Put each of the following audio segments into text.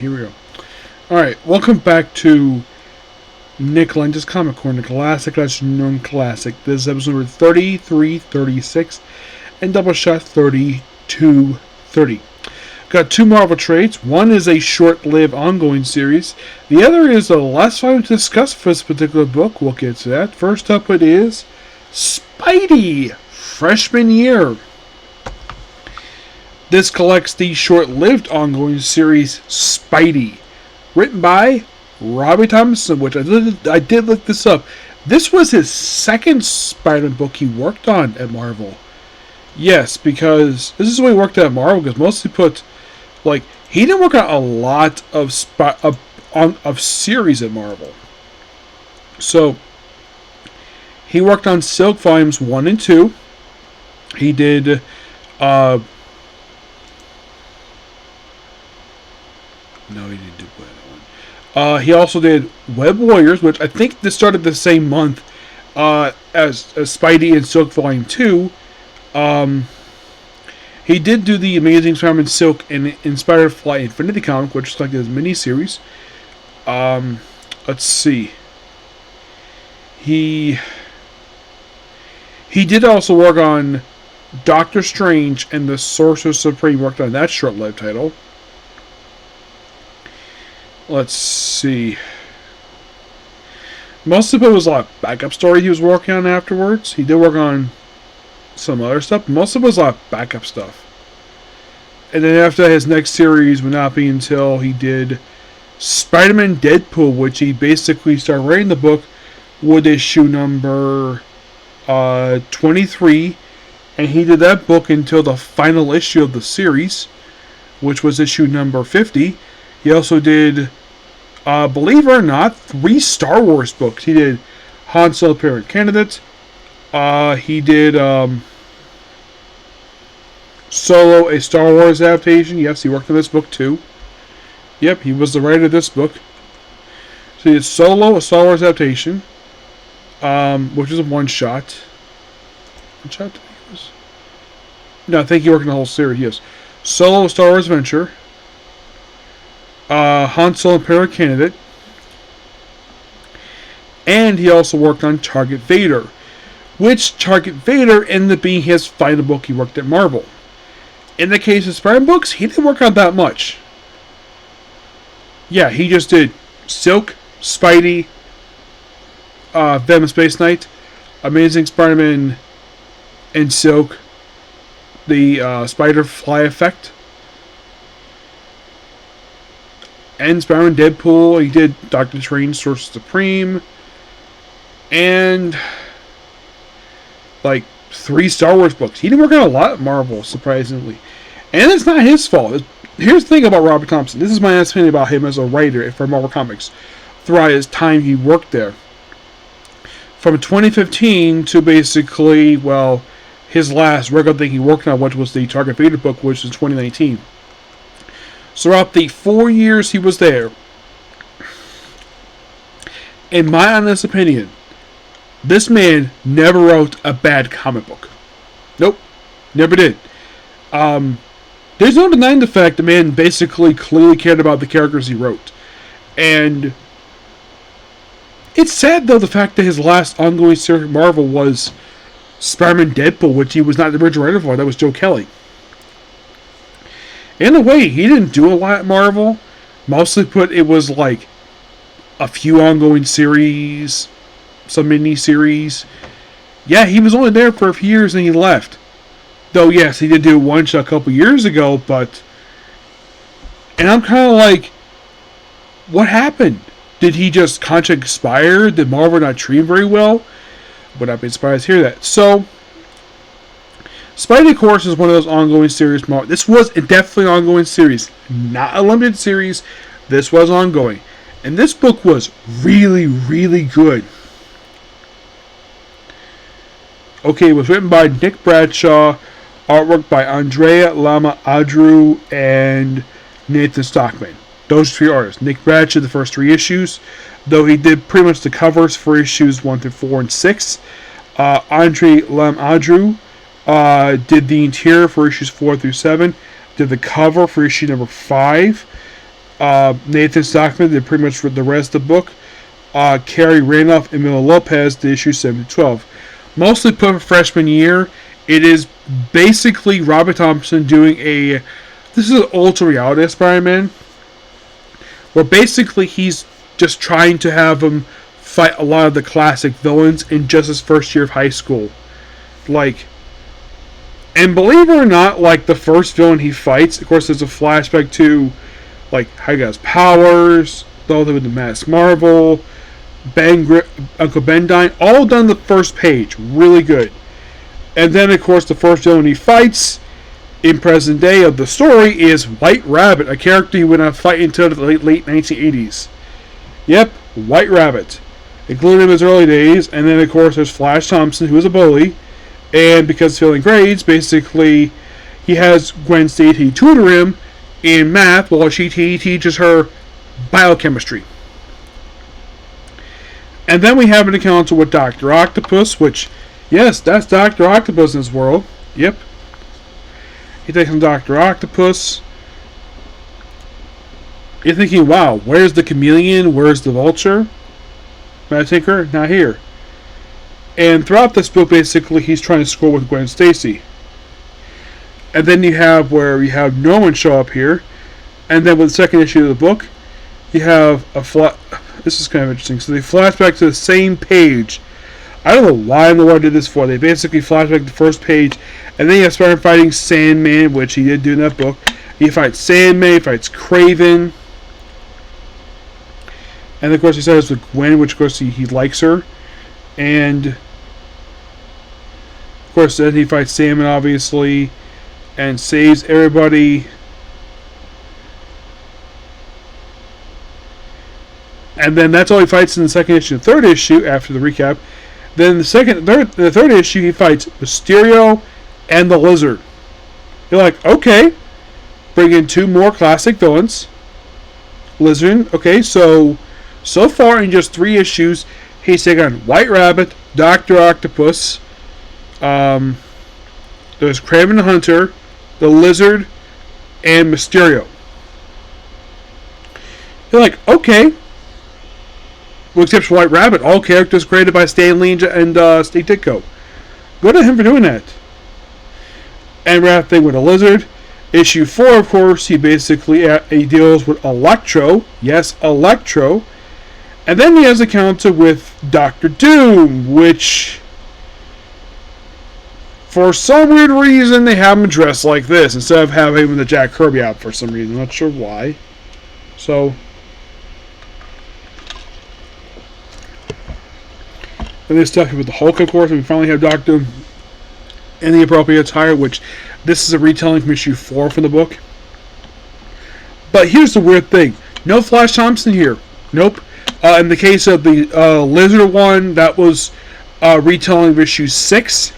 Here we go. Alright, welcome back to Nick Lenz's Comic Corner, classic / non-classic. This is episode number 3336 and Doubleshot 3230. Got two Marvel trades. One is a short-lived ongoing series. The other is the last time to discuss for this particular book. We'll get to that. First up it is Spidey, Freshman Year. This collects the short-lived ongoing series Spidey, written by Robbie Thompson, which I did look this up. This was his second Spider-Man book he worked on at Marvel. Yes, because this is the way he worked at Marvel, because mostly he didn't work on a lot of series at Marvel. So, he worked on Silk Volumes 1 and 2. He did, No, he didn't do that one. He also did Web Warriors, which I think this started the same month as Spidey and Silk Volume 2. He did do the Amazing Spider-Man Silk and Spider-Fly Infinity comic, which is like his miniseries. Let's see. He did also work on Doctor Strange and the Sorcerer Supreme, worked on that short-lived title. Let's see. Most of it was a lot of backup story he was working on afterwards. He did work on some other stuff. Most of it was a lot of backup stuff. And then after his next series would not be until he did Spider-Man Deadpool, which he basically started writing the book with issue number 23. And he did that book until the final issue of the series, which was issue number 50. He also did, believe it or not, 3 Star Wars books. He did Han Solo Parent Candidate. He did Solo, a Star Wars adaptation. Yes, he worked on this book too. Yep, he was the writer of this book. So he did Solo, a Star Wars adaptation, which is a one-shot. One-shot? No, I think he worked on the whole series, yes. Solo, a Star Wars adventure. Han Solo Imperial Candidate. And he also worked on Target Vader, which Target Vader ended up being his final book he worked at Marvel. In the case of Spider-Man books, he didn't work on that much. Yeah, he just did Silk, Spidey, Venom Space Knight, Amazing Spider-Man and Silk, the Spider-Fly Effect, and Spider-Man Deadpool. He did Doctor Strange, Sorcerer Supreme, and 3 Star Wars books. He didn't work on a lot of Marvel, surprisingly. And it's not his fault. Here's the thing about Robert Thompson. This is my honest opinion about him as a writer for Marvel Comics throughout his time he worked there. From 2015 to basically, his last regular thing he worked on, which was the Target Vader book, which was 2019. So throughout the 4 years he was there, in my honest opinion, this man never wrote a bad comic book. Nope. Never did. There's no denying the fact the man basically clearly cared about the characters he wrote. And it's sad, though, the fact that his last ongoing series at Marvel was Spider-Man Deadpool, which he was not the original writer for. That was Joe Kelly. In a way, he didn't do a lot at Marvel. Mostly it was a few ongoing series, some mini-series. Yeah, he was only there for a few years and he left. Though, yes, he did do one shot a couple years ago, but... And I'm kind of what happened? Did he just contract expire? Did Marvel not treat him very well? Would not be surprised to hear that. So, Spidey, of course, is one of those ongoing series. This was definitely an ongoing series. Not a limited series. This was ongoing. And this book was really, really good. Okay, it was written by Nick Bradshaw. Artwork by Andrea Lama Adru and Nathan Stockman. Those 3 artists. Nick Bradshaw, the first 3 issues. Though he did pretty much the covers for issues 1 through 4 and 6. Andre Lam Adru did the interior for issues 4 through 7. Did the cover for issue number 5. Nathan Stockman did pretty much for the rest of the book. Carrie Randolph and Mila Lopez did issue 7 to 12. Mostly put for freshman year. It is basically Robert Thompson doing a... This is an ultra reality Spider-Man. Where basically he's just trying to have him fight a lot of the classic villains in just his first year of high school. Like... And believe it or not, like, the first villain he fights, of course, there's a flashback to, like, how he got his powers, the whole thing with the Mass Marvel, Uncle Bendine, all done the first page. Really good. And then, of course, the first villain he fights in present day of the story is White Rabbit, a character he would not fight until the late 1980s. Yep, White Rabbit. Including in his early days. And then, of course, there's Flash Thompson, who is a bully. And because failing grades, basically, he has Gwen Stacy tutor him in math while she teaches her biochemistry. And then we have an encounter with Dr. Octopus, which, yes, that's Dr. Octopus in this world. Yep. He takes on Dr. Octopus. You're thinking, wow, where's the chameleon? Where's the vulture? Tinker? Not here. And throughout this book, basically, he's trying to score with Gwen Stacy. And then you have where you have Norman show up here. And then with the second issue of the book, you have a this is kind of interesting. So they flash back to the same page. I don't know why in the world I did this for. They basically flash back to the first page. And then you have Spider-Man fighting Sandman, which he did do in that book. He fights Sandman, he fights Kraven. And of course he starts with Gwen, which of course he likes her. And of course then he fights Sandman, obviously, and saves everybody. And then that's all he fights in the second issue. The third issue, after the recap, then the third issue he fights Mysterio and the Lizard. You're like, okay, bring in 2 more classic villains. Lizard, okay, so far in just 3 issues, he's taken on White Rabbit, Dr. Octopus, there's Kraven the Hunter, the Lizard, and Mysterio. You're like, okay. Well, except for White Rabbit, all characters created by Stan Lee and Steve Ditko. Good on him for doing that. And wrap thing with a Lizard. Issue 4, of course, he basically he deals with Electro. Yes, Electro. And then he has a counter with Dr. Doom, which, for some weird reason, they have him dressed like this instead of having him in the Jack Kirby outfit for some reason. I'm not sure why. So, and they're stuck with the Hulk, of course, and we finally have Dr. Doom in the appropriate attire, which this is a retelling from issue 4 for the book. But here's the weird thing. No Flash Thompson here. Nope. In the case of the Lizard one, that was retelling of issue 6.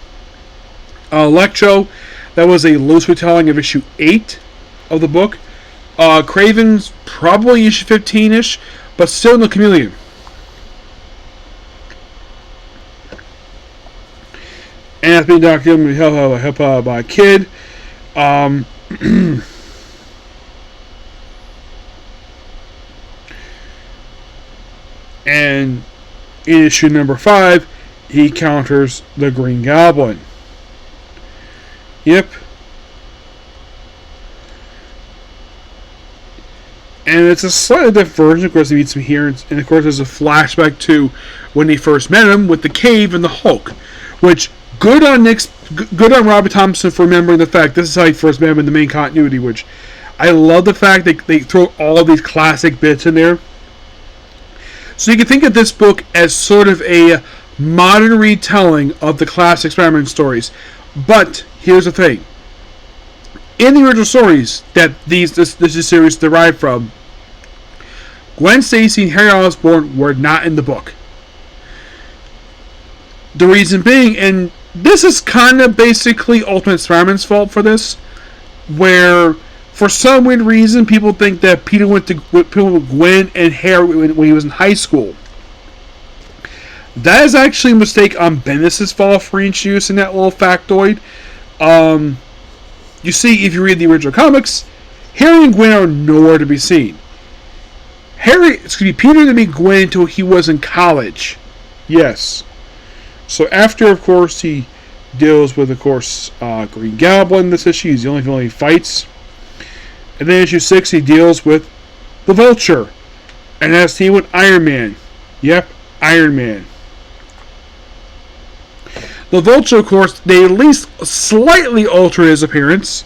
Electro, that was a loose retelling of issue 8 of the book. Kraven's probably issue 15-ish, but still no Chameleon. And that's being documented by a kid. And in issue number 5, he counters the Green Goblin. Yep. And it's a slightly different version. Of course, he meets him here. And of course, there's a flashback to when he first met him with the cave and the Hulk. Which, good on Robert Thompson for remembering the fact this is how he first met him in the main continuity. Which, I love the fact that they throw all these classic bits in there. So you can think of this book as sort of a modern retelling of the classic Spider-Man stories. But here's the thing. In the original stories that this series derived from, Gwen Stacy and Harry Osborn were not in the book. The reason being, and this is kind of basically Ultimate Spider-Man's fault for this, where for some weird reason people think that Peter went with Gwen and Harry when he was in high school. That is actually a mistake on Bendis' fault for introducing that little factoid. You see, if you read the original comics, Harry and Gwen are nowhere to be seen. Peter didn't meet Gwen until he was in college. Yes. So after, of course, he deals with, of course, Green Goblin. This issue, he's the only villain he fights. And then issue 6, he deals with the Vulture, and has to deal with Iron Man. Yep, Iron Man. The Vulture, of course, they at least slightly altered his appearance.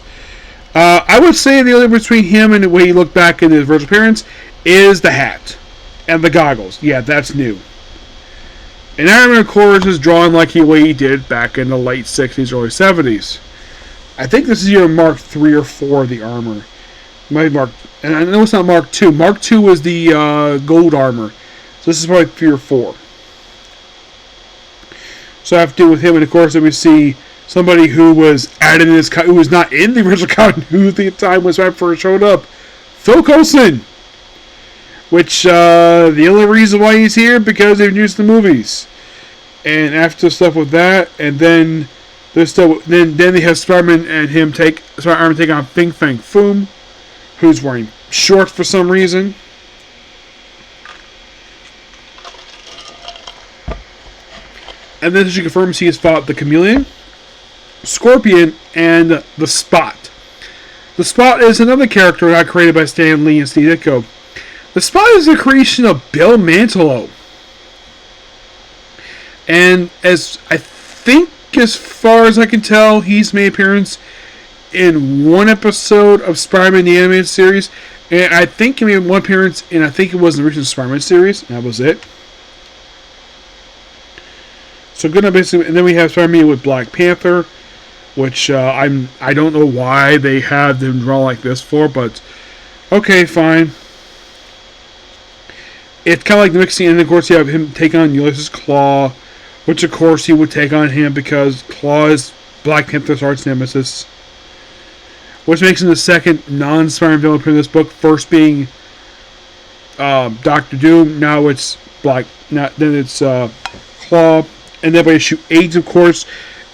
I would say the only difference between him and the way he looked back in his original appearance is the hat and the goggles. Yeah, that's new. And Iron Man, of course, is drawn like the way he did back in the late 60s, early 70s. I think this is either Mark 3 or 4 of the armor. Maybe Mark, and I know it's not Mark 2. Mark 2 was the gold armor. So this is probably 3 or 4. So I have to deal with him, and of course, then we see somebody who was added in this, who was not in the original continuity at the time, was right before it showed up. Phil Coulson. Which, the only reason why he's here, because they've used the movies. And after stuff with that, and then there's stuff, then they have Spider-Man and him take on Fing Fang Foom, who's wearing shorts for some reason. And then she confirms he has fought the Chameleon, Scorpion, and the Spot. The Spot is another character not created by Stan Lee and Steve Ditko. The Spot is a creation of Bill Mantlo. And as far as I can tell, he's made an appearance in one episode of Spider-Man the Animated Series. And I think he made one appearance in, I think it was the original Spider-Man series. And that was it. So good enough, basically, and then we have Spider-Man with Black Panther, which I don't know why they have them drawn like this for, but okay, fine. It's kind of like the mixing, and of course you have him take on Ulysses Claw, which of course he would take on him because Claw is Black Panther's arch nemesis, which makes him the second non-Spider-Man villain in this book. First being Doctor Doom. Now it's Claw. And then by issue 8, of course,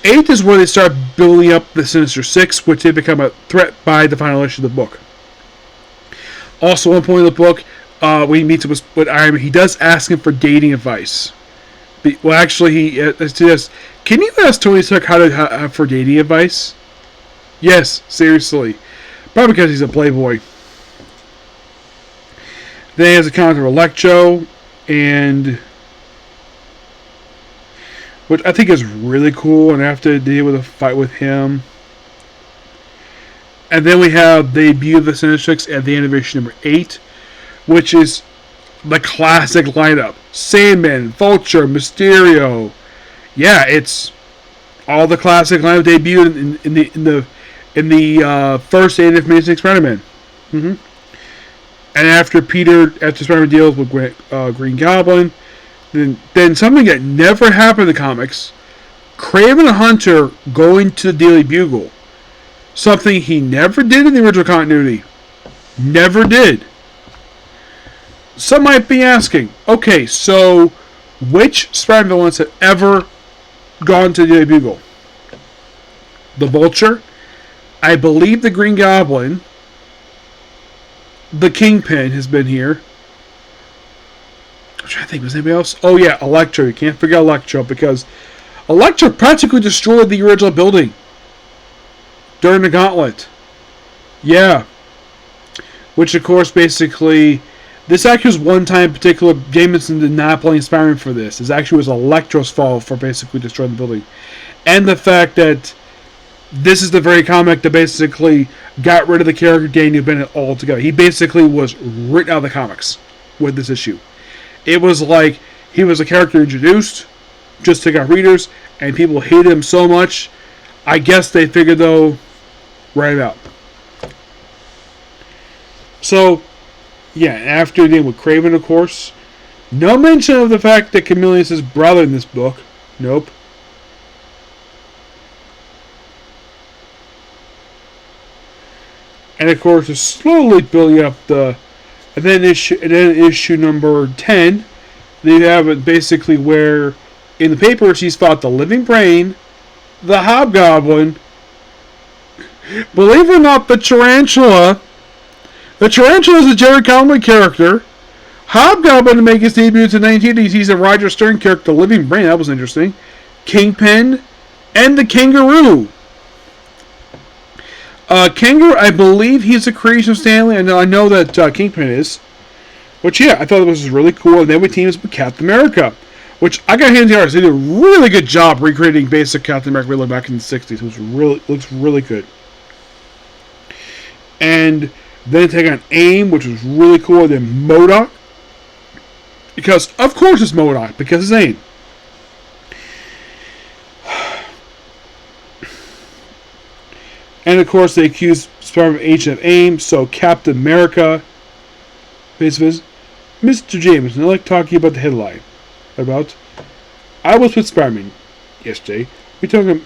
8 is where they start building up the Sinister Six, which they become a threat by the final issue of the book. Also, one point of the book, when he meets with Iron Man, he does ask him for dating advice. Well, actually, he suggests, can you ask Tony Stark for dating advice? Yes, seriously. Probably because he's a playboy. Then he has a counter Electro, and which I think is really cool, and I have to deal with a fight with him. And then we have the debut of the Sinister Six at the end of issue number 8, which is the classic lineup: Sandman, Vulture, Mysterio. Yeah, it's all the classic lineup debuted in the first Amazing Spider-Man. And after Spider-Man deals with Green Goblin. Then something that never happened in the comics, Kraven the Hunter going to the Daily Bugle. Something he never did in the original continuity. Never did. Some might be asking, okay, so which Spider-Man villains have ever gone to the Daily Bugle? The Vulture, I believe the Green Goblin, the Kingpin has been here. I'm trying to think, was anybody else? Oh yeah, Electro. You can't forget Electro, because Electro practically destroyed the original building during the Gauntlet. Yeah. Which, of course, basically, this actually was one time in particular, Jameson did not blame Spider-Man for this. This actually was Electro's fault for basically destroying the building. And the fact that this is the very comic that basically got rid of the character Daniel Bennett altogether. He basically was written out of the comics with this issue. It was like he was a character introduced just to get readers, and people hated him so much. I guess they figured, though, write it out. So, yeah, after dealing with Kraven, of course, no mention of the fact that Chameleon's his brother in this book. Nope. And of course, they're slowly building up the. And then issue number 10, they have it basically where in the papers he's fought the Living Brain, the Hobgoblin, believe it or not, the Tarantula. The Tarantula is a Jerry Conway character, Hobgoblin to make his debut to 1980s. He's a Roger Stern character, Living Brain. That was interesting. Kingpin and the Kangaroo. Kangaroo, I believe he's a creation of Stanley. I know that Kingpin is. Which, yeah, I thought it was really cool. And then we teamed with Captain America. Which, I got hands down. They did a really good job recreating basic Captain America we looked back in the 60s. It looks really good. And then take on AIM, which was really cool. Then MODOK. Because, of course it's MODOK. Because it's AIM. And, of course, they accused Spider-Man of agent of AIM. So, Captain America. Mr. James, I'd like to talk to you about the headline. About, I was with Spider-Man yesterday. We took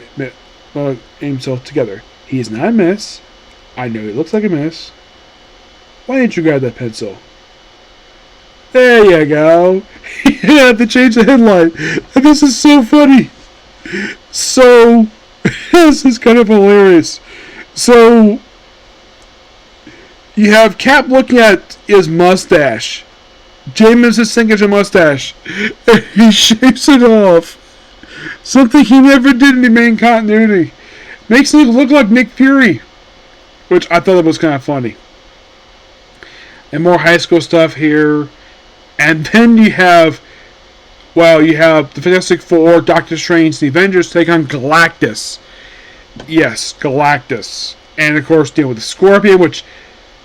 himself together. He is not a mess. I know he looks like a mess. Why didn't you grab that pencil? There you go. You have to change the headline. This is so funny. So, this is kind of hilarious. So, you have Cap looking at his mustache. James's signature mustache. And he shapes it off. Something he never did in the main continuity. Makes him look like Nick Fury. Which I thought was kind of funny. And more high school stuff here. And then you have the Fantastic Four, Doctor Strange, the Avengers take on Galactus. Yes, Galactus. And of course deal with the Scorpion, which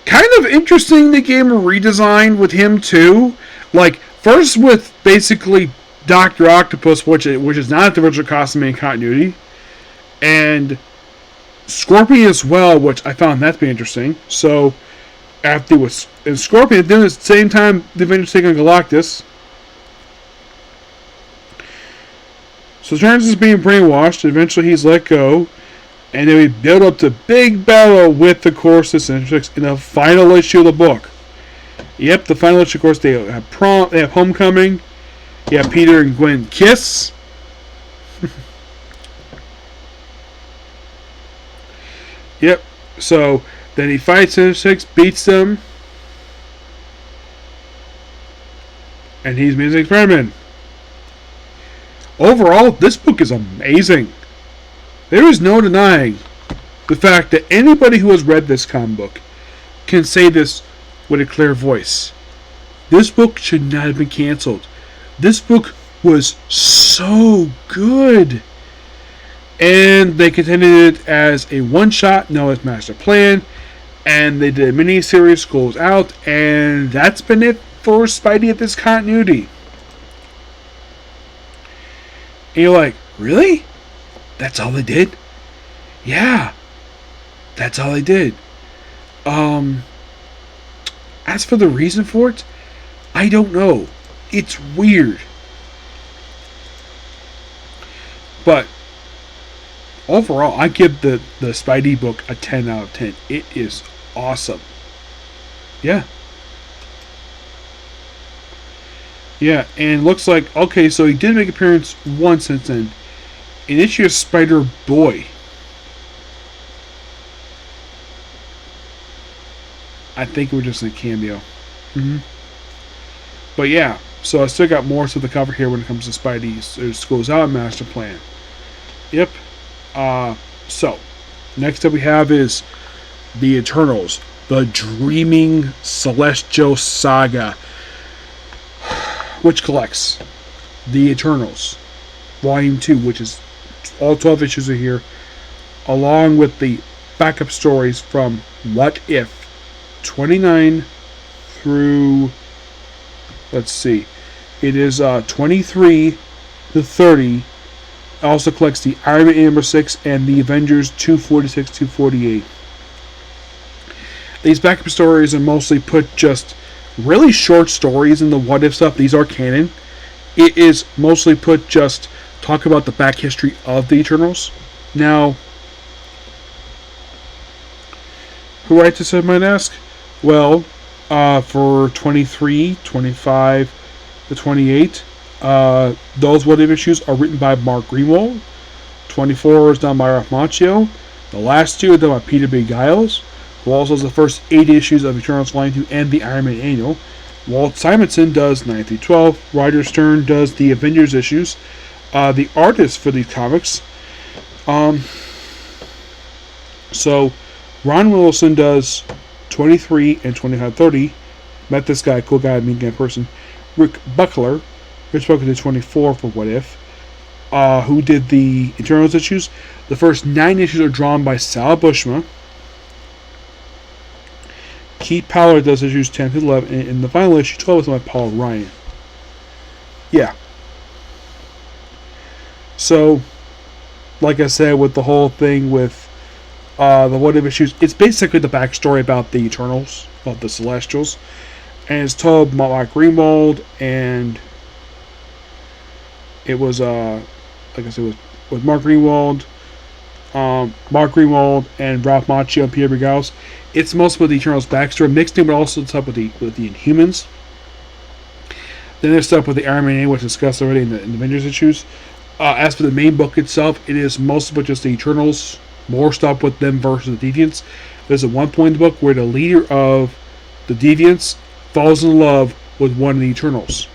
kind of interesting the game redesigned with him too. Like, first with basically Dr. Octopus, which is not the original costume in continuity. And Scorpion as well, which I found that to be interesting. So, after with Scorpion, then at the same time, the Avengers take on Galactus. So, Strange is being brainwashed. Eventually, he's let go. And then we build up to big battle with the course this in the final issue of the book. Yep, the final issue, of course, they have prom, they have homecoming. You have Peter and Gwen kiss. Yep. So then he fights Sinister Six, beats them, and he's Amazing Spider-Man. Overall, this book is amazing. There is no denying the fact that anybody who has read this comic book can say this with a clear voice. This book should not have been canceled. This book was so good. And they continued it as a one-shot, known as Master Plan. And they did a mini-series, Schools Out. And that's been it for Spidey at this continuity. And you're like, really? That's all they did? Yeah. That's all they did. As for the reason for it, I don't know. It's weird. But overall, I give the Spidey book a 10 out of 10. It is awesome. Yeah. Yeah, and looks like, okay, so he did make an appearance once since then. In issue of Spider-Boy. I think it was just a cameo. But yeah, so I still got more to the cover here when it comes to Spidey's Schools Out Master Plan. Yep. So, next up we have is the Eternals. The Dreaming Celestial Saga. Which collects the Eternals. Volume 2, which is all 12 issues are here. Along with the backup stories from What If 29 through, let's see, it is 23 to 30. It also collects the Iron Man number 6 and the Avengers 246 248. These backup stories are mostly put just really short stories in the What If stuff. These are canon. It is mostly put just talk about the back history of the Eternals. Now, who writes this, I might ask? Well, for 23, 25 to 28, those What If issues are written by Mark Greenwald. 24 is done by Ralph Macchio. The last two are done by Peter B. Giles, who also has the first 8 issues of Eternals Volume 2 and the Iron Man Annual. Walt Simonson does 9 through 12. Roger Stern does the Avengers issues. The artist for these comics. So Ron Wilson does 23 and 25-30. Met this guy, cool guy, mean guy person. Rick Buckler, who's spoken to 24 for What If, who did the Eternals issues. The first 9 issues are drawn by Sal Buscema. Keith Powler does issues 10 to 11, and the final issue 12 is by Paul Ryan. Yeah. So, like I said, with the whole thing with the What If issues, it's basically the backstory about the Eternals, about the Celestials, and it's told by Mark Greenwald, and it was, like I said, it was Mark Greenwald, and Ralph Macchio and Peter Brighouse. It's mostly with the Eternals backstory mixed in, but also stuff with the Inhumans. Then there's stuff with the Iron Man, which was discussed already in the Avengers issues. As for the main book itself, it is mostly with just the Eternals. More stuff with them versus the Deviants. There's a one point in the book where the leader of the Deviants falls in love with one of the Eternals.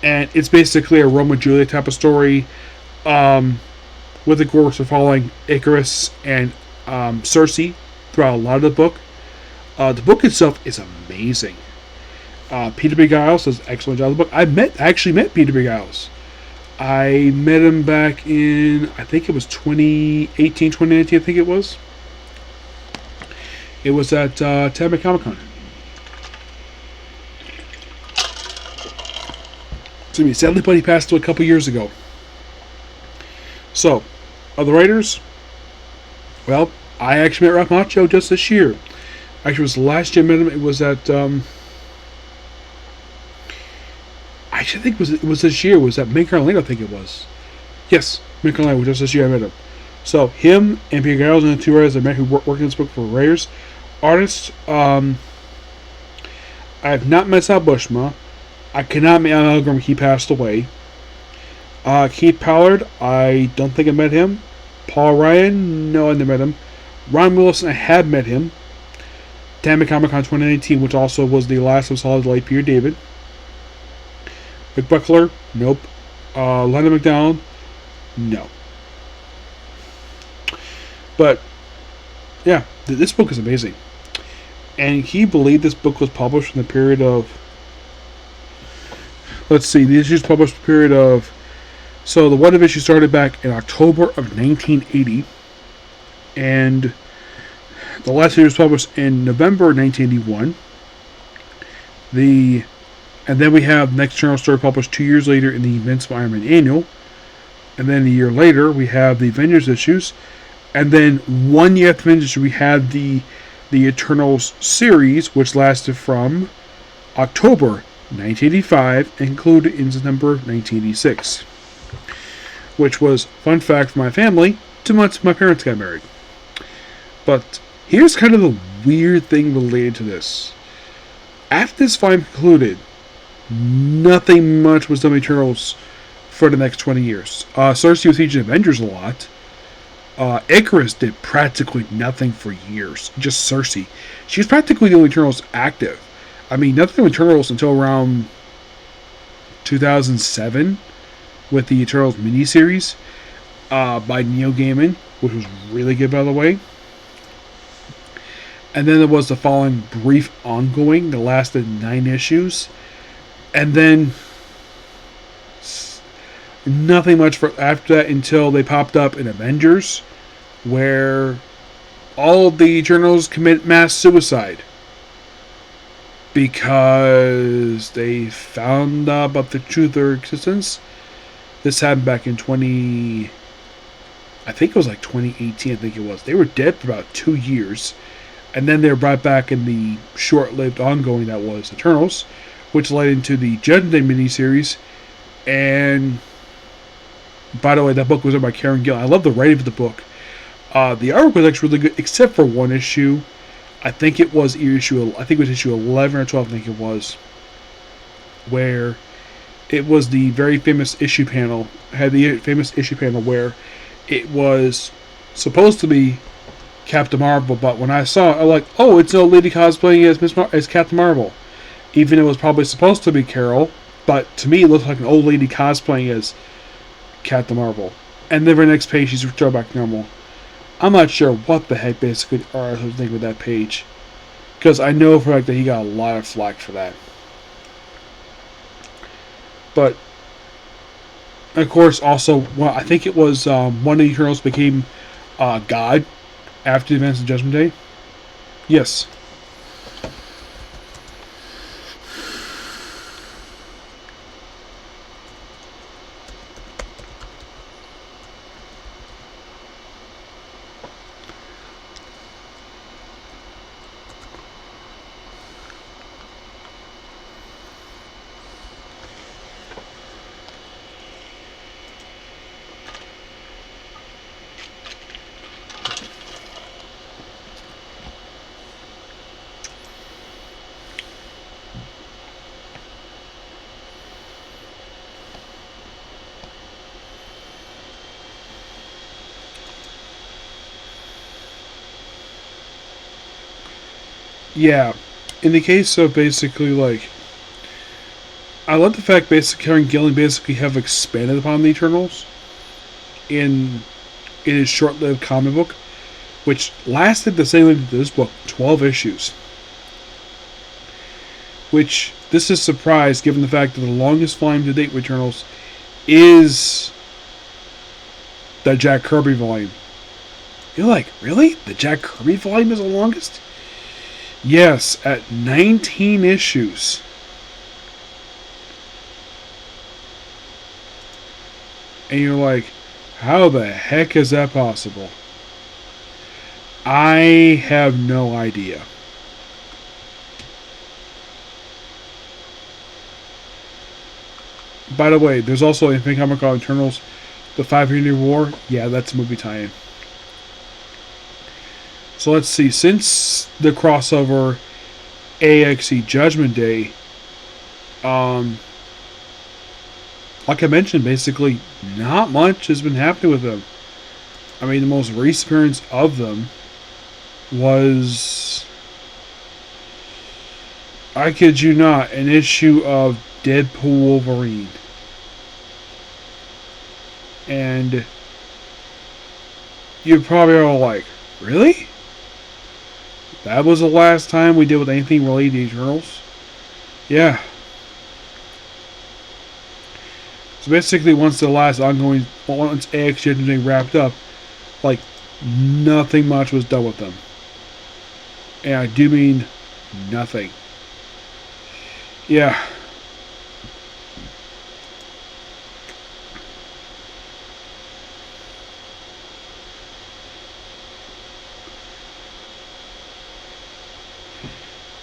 And it's basically a Romeo and Juliet type of story. With the course of following Icarus and Cersei throughout a lot of the book. The book itself is amazing. Peter Brighouse does an excellent job of the book. I actually met Peter Brighouse. I met him back in, I think it was 2018, 2019, I think it was. It was at Tampa Comic Con. Excuse me, sadly, but he passed away a couple years ago. So, of the writers, well, I actually met Ralph Macchio just this year. Actually, it was the last year I met him. It was at, I think it was this year. It was at Mid Carolina, I think it was. Yes, Mid Carolina, just this year I met him. So, him and Peter Giles and the two writers I met who work in this book for writers. Artists, I have not met Sal Buscema. I cannot meet Alan Elgrim. He passed away. Keith Pollard, I don't think I met him. Paul Ryan, no, I never met him. Ron Wilson, I have met him. Tampa Comic Con 2019, which also was the last of Solid Light, Peter David. Rick Buckler, nope. Leonard McDonald, no. But, yeah, this book is amazing. And can you believe this book was published in the period of... Let's see, the issues published in the period of... So, the What If issue started back in October of 1980. And the last issue was published in November 1981. And then we have the next journal story published 2 years later in the Invincible Iron Man Annual. And then a year later, we have the Avengers issues. And then 1 year after the Avengers, we had the Eternals series, which lasted from October 1985 and concluded in September 1986. Which was, fun fact for my family, 2 months my parents got married. But here's kind of the weird thing related to this. After this finally concluded, nothing much was done with Eternals for the next 20 years. Cersei was featured in Avengers a lot. Icarus did practically nothing for years. Just Cersei. She was practically the only Eternals active. I mean, nothing with Eternals until around 2007 with the Eternals miniseries by Neil Gaiman, which was really good, by the way. And then there was the following brief ongoing that lasted 9 issues. And then nothing much for after that until they popped up in Avengers, where all of the Eternals commit mass suicide because they found out about the truth of their existence. This happened back in I think it was like 2018, I think it was. They were dead for about 2 years. And then they were brought back in the short-lived ongoing that was Eternals, which led into the Judgment Day miniseries. And, by the way, that book was written by Karen Gillan. I love the writing of the book. The artwork was actually really good, except for one issue. I think it was issue 11 or 12, I think it was, where it was the very famous issue panel. It had the famous issue panel where it was supposed to be Captain Marvel, but when I saw it, I'm like, oh, it's an old lady cosplaying as Captain Marvel. even though it was probably supposed to be Carol, but to me it looked like an old lady cosplaying as Captain Marvel. And then the next page she's returned back to normal. I'm not sure what the heck basically artist was thinking with that page, because I know for a fact that he got a lot of flack for that. But of course, also, well, I think it was one of the Eternals became God after the events of Judgment Day. Yes. Yeah. In the case of basically, like, I love the fact basically Karen Gillan basically have expanded upon the Eternals in his short-lived comic book, which lasted the same length as this book, 12 issues. Which, this is a surprise given the fact that the longest volume to date with Eternals is the Jack Kirby volume. You're like, really? The Jack Kirby volume is the longest? Yes, at 19 issues. And you're like, how the heck is that possible? I have no idea. By the way, there's also a thing comic called Eternals, the 5-Year War. Yeah, that's a movie tie-in. So let's see. Since the crossover AXE Judgment Day, like I mentioned, basically not much has been happening with them. I mean, the most recent appearance of them was, I kid you not, an issue of Deadpool Wolverine. And you probably are like, really? That was the last time we did with anything related to Eternals? Yeah. So basically, once AX Judgment Day wrapped up, like, nothing much was done with them. And I do mean nothing. Yeah.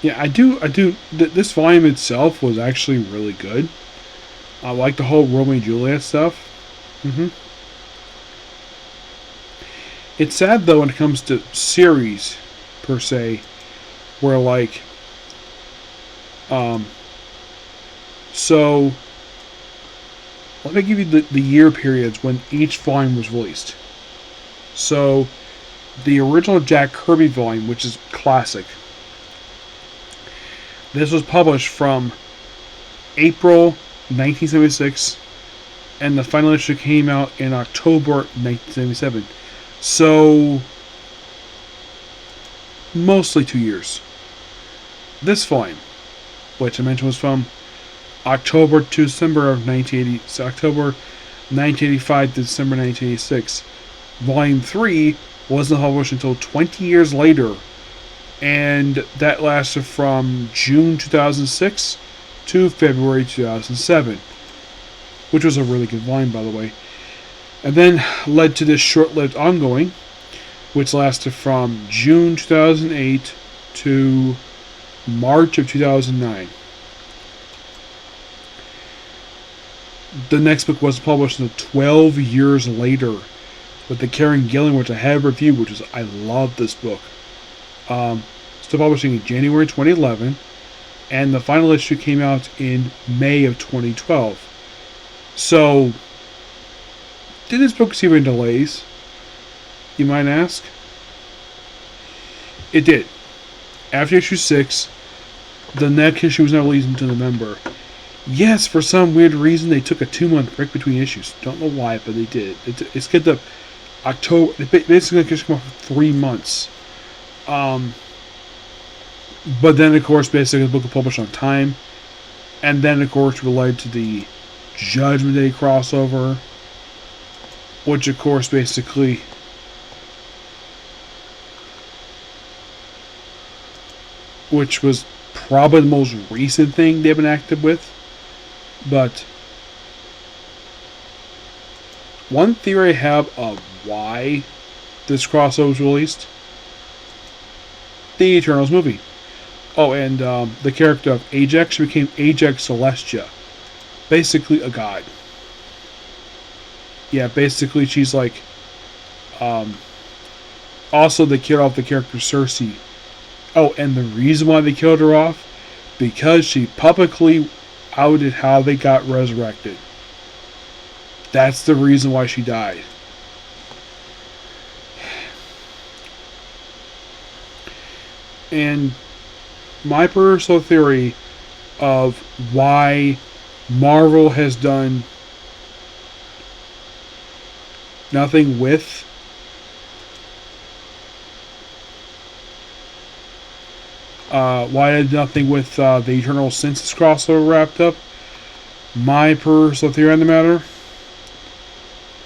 Yeah, I do. This volume itself was actually really good. I like the whole Romeo and Juliet stuff. It's sad, though, when it comes to series, per se, where, like, so, let me give you the year periods when each volume was released. So, the original Jack Kirby volume, which is classic, this was published from April 1976, and the final issue came out in October 1977. So, mostly 2 years. This volume, which I mentioned was from October to December of 1980, so October 1985 to December 1986. Volume 3 wasn't published until 20 years later, and that lasted from June 2006 to February 2007, which was a really good volume, by the way. And then led to this short-lived ongoing, which lasted from June 2008 to March of 2009. The next book was published until 12 years later with the Karen Gillan, which I have reviewed, which is, I love this book. Still publishing in January 2011, and the final issue came out in May of 2012. So, did this book receive any delays, you might ask? It did. After issue 6, The next issue was not released until November. Yes, for some weird reason, they took a 2-month break between issues. Don't know why, but they did. It's get to October. They basically just come out for 3 months. But then, of course, basically the book was published on time. And then, of course, related to the Judgment Day crossover. Which, of course, basically... which was probably the most recent thing they've been active with. But... one theory I have of why this crossover was released. The Eternals movie. Oh, and the character of Ajax became Ajax Celestia. Basically a god. Yeah, basically she's like... also, they killed off the character Cersei. Oh, and the reason why they killed her off? Because she publicly outed how they got resurrected. That's the reason why she died. And my personal theory of why Marvel has done nothing with the Eternal since this crossover wrapped up. My personal theory on the matter,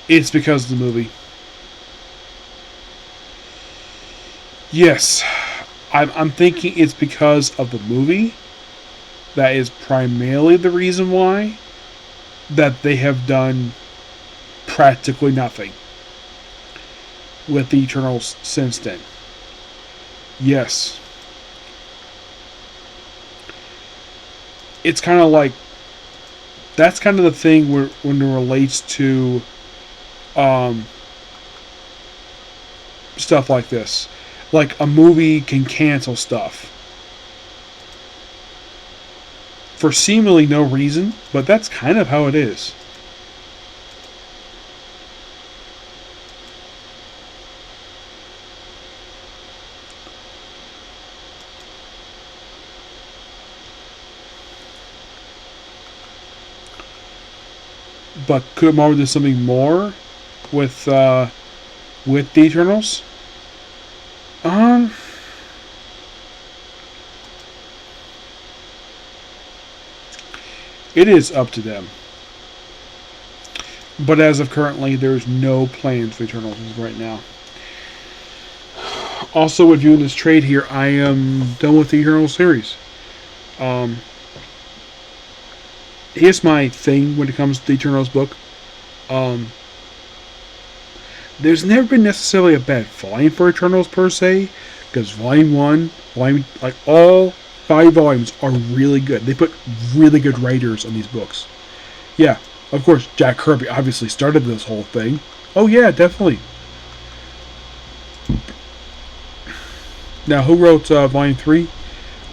it's because of the movie. Yes, I'm thinking it's because of the movie. That is primarily the reason why that they have done practically nothing with the Eternals since then. Yes. It's kind of like, that's kind of the thing when it relates to stuff like this. Like, a movie can cancel stuff for seemingly no reason, but that's kind of how it is. But could Marvel do something more with the Eternals? It is up to them. But as of currently, there's no plans for Eternals right now. Also, with viewing this trade here, I am done with the Eternals series. Here's my thing when it comes to the Eternals book. There's never been necessarily a bad volume for Eternals per se, because volume 1, like all 5 volumes are really good. They put really good writers on these books. Yeah, of course, Jack Kirby obviously started this whole thing. Oh yeah, definitely. Now, who wrote volume 3?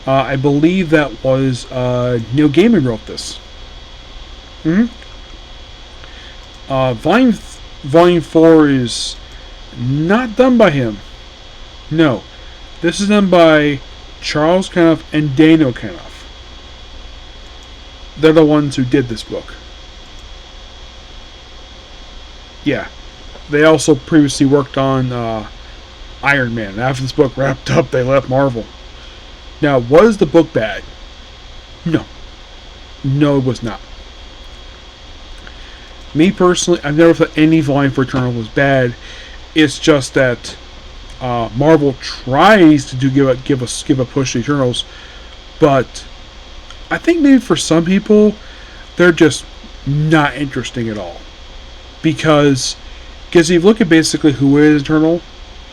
I believe that was Neil Gaiman wrote this. Volume 4 is not done by him. No. This is done by Charles Caniff and Daniel Caniff. They're the ones who did this book. Yeah. They also previously worked on Iron Man. After this book wrapped up, they left Marvel. Now, was the book bad? No. No, it was not. Me personally, I've never thought any volume for Eternal was bad. It's just that Marvel tries to give a push to Eternals, but I think maybe for some people, they're just not interesting at all. Because if you look at basically who is Eternal,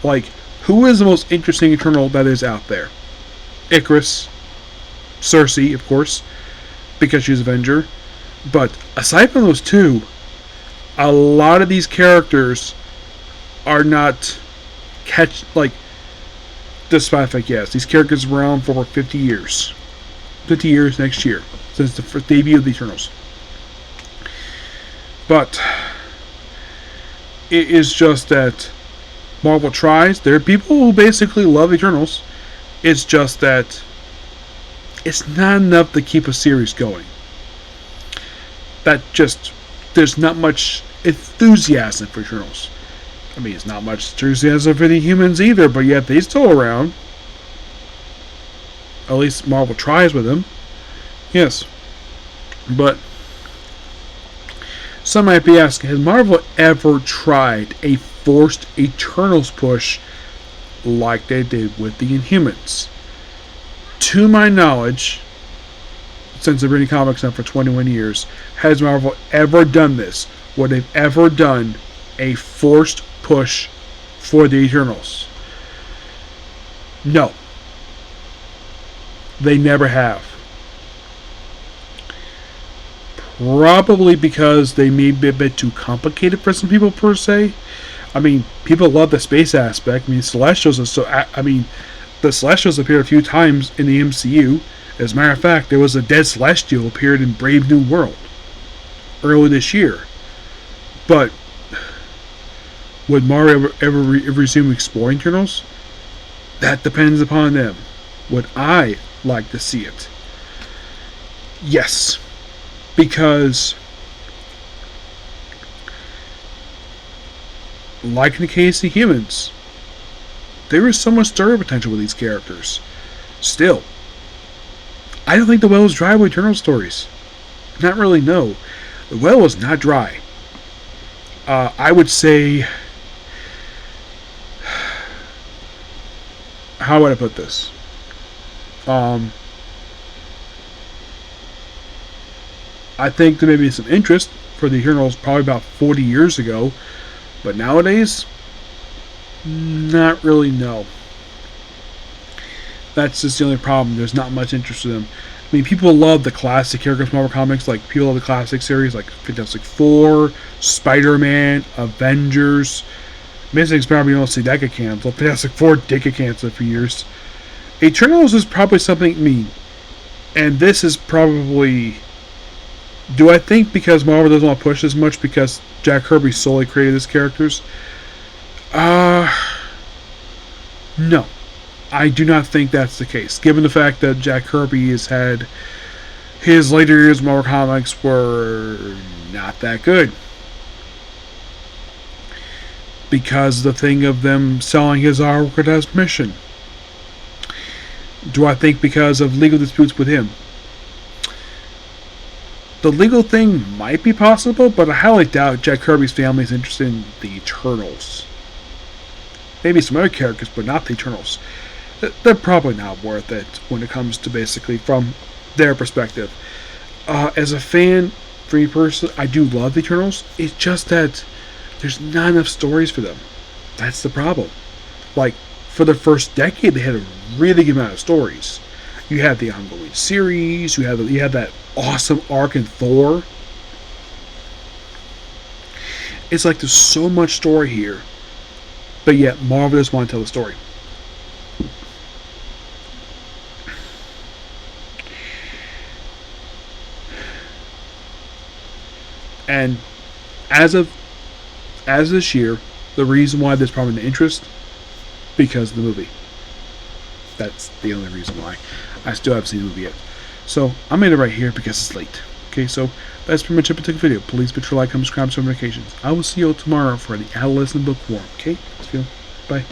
like, who is the most interesting Eternal that is out there? Icarus, Cersei, of course, because she's Avenger. But aside from those two, a lot of these characters are not despite the fact, yes, these characters were around for 50 years. 50 years next year, since the first debut of the Eternals. But it is just that Marvel tries. There are people who basically love Eternals. It's just that it's not enough to keep a series going. There's not much enthusiasm for Eternals. I mean, it's not much enthusiasm for the Humans either, but yet they're still around. At least Marvel tries with them. Yes. But some might be asking, has Marvel ever tried a forced Eternals push like they did with the Inhumans? To my knowledge, since I've been reading comics now for 21 years, has Marvel ever done this? Where they've ever done a forced push for the Eternals? No. They never have. Probably because they may be a bit too complicated for some people, per se. I mean, people love the space aspect. I mean, Celestials are so... I mean, the Celestials appeared a few times in the MCU. As a matter of fact, there was a dead Celestial appeared in Brave New World early this year. But would Marvel ever resume exploring Eternals? That depends upon them. Would I like to see it? Yes. Because, like in the case of Humans, there is so much story potential with these characters. Still, I don't think the well is dry with Eternal stories. Not really, no. The well is not dry. I would say... How would I put this? I think there may be some interest for the Eternals probably about 40 years ago. But nowadays, not really, no. That's just the only problem. There's not much interest in them. I mean, people love the classic characters from Marvel Comics. Like, people love the classic series like Fantastic Four, Spider-Man, Avengers. Amazing Spider-Man, you don't see that get canceled. Fantastic Four did get canceled for years. Eternals is probably something mean. And this is probably... Do I think because Marvel doesn't want to push as much because Jack Kirby solely created these characters? No. I do not think that's the case. Given the fact that Jack Kirby has had... His later years of Marvel Comics were not that good. Because the thing of them selling his artwork as mission. Do I think because of legal disputes with him? The legal thing might be possible, but I highly doubt Jack Kirby's family is interested in the Eternals. Maybe some other characters, but not the Eternals. They're probably not worth it when it comes to basically from their perspective. As a fan, for me personally, I do love the Eternals. It's just that there's not enough stories for them. That's the problem. Like, for the first decade, they had a really good amount of stories. You had the ongoing series. You had that awesome arc in Thor. It's like there's so much story here, but yet Marvel just want to tell the story. And as this year, the reason why there's probably an interest, because of the movie. That's the only reason why. I still haven't seen the movie yet. So, I'm in it right here because it's late. Okay, so that's pretty much it for the video. Please be sure to like, comment, subscribe, notifications. I will see you all tomorrow for the Adolescent Bookworm. Okay? Let's go. Bye.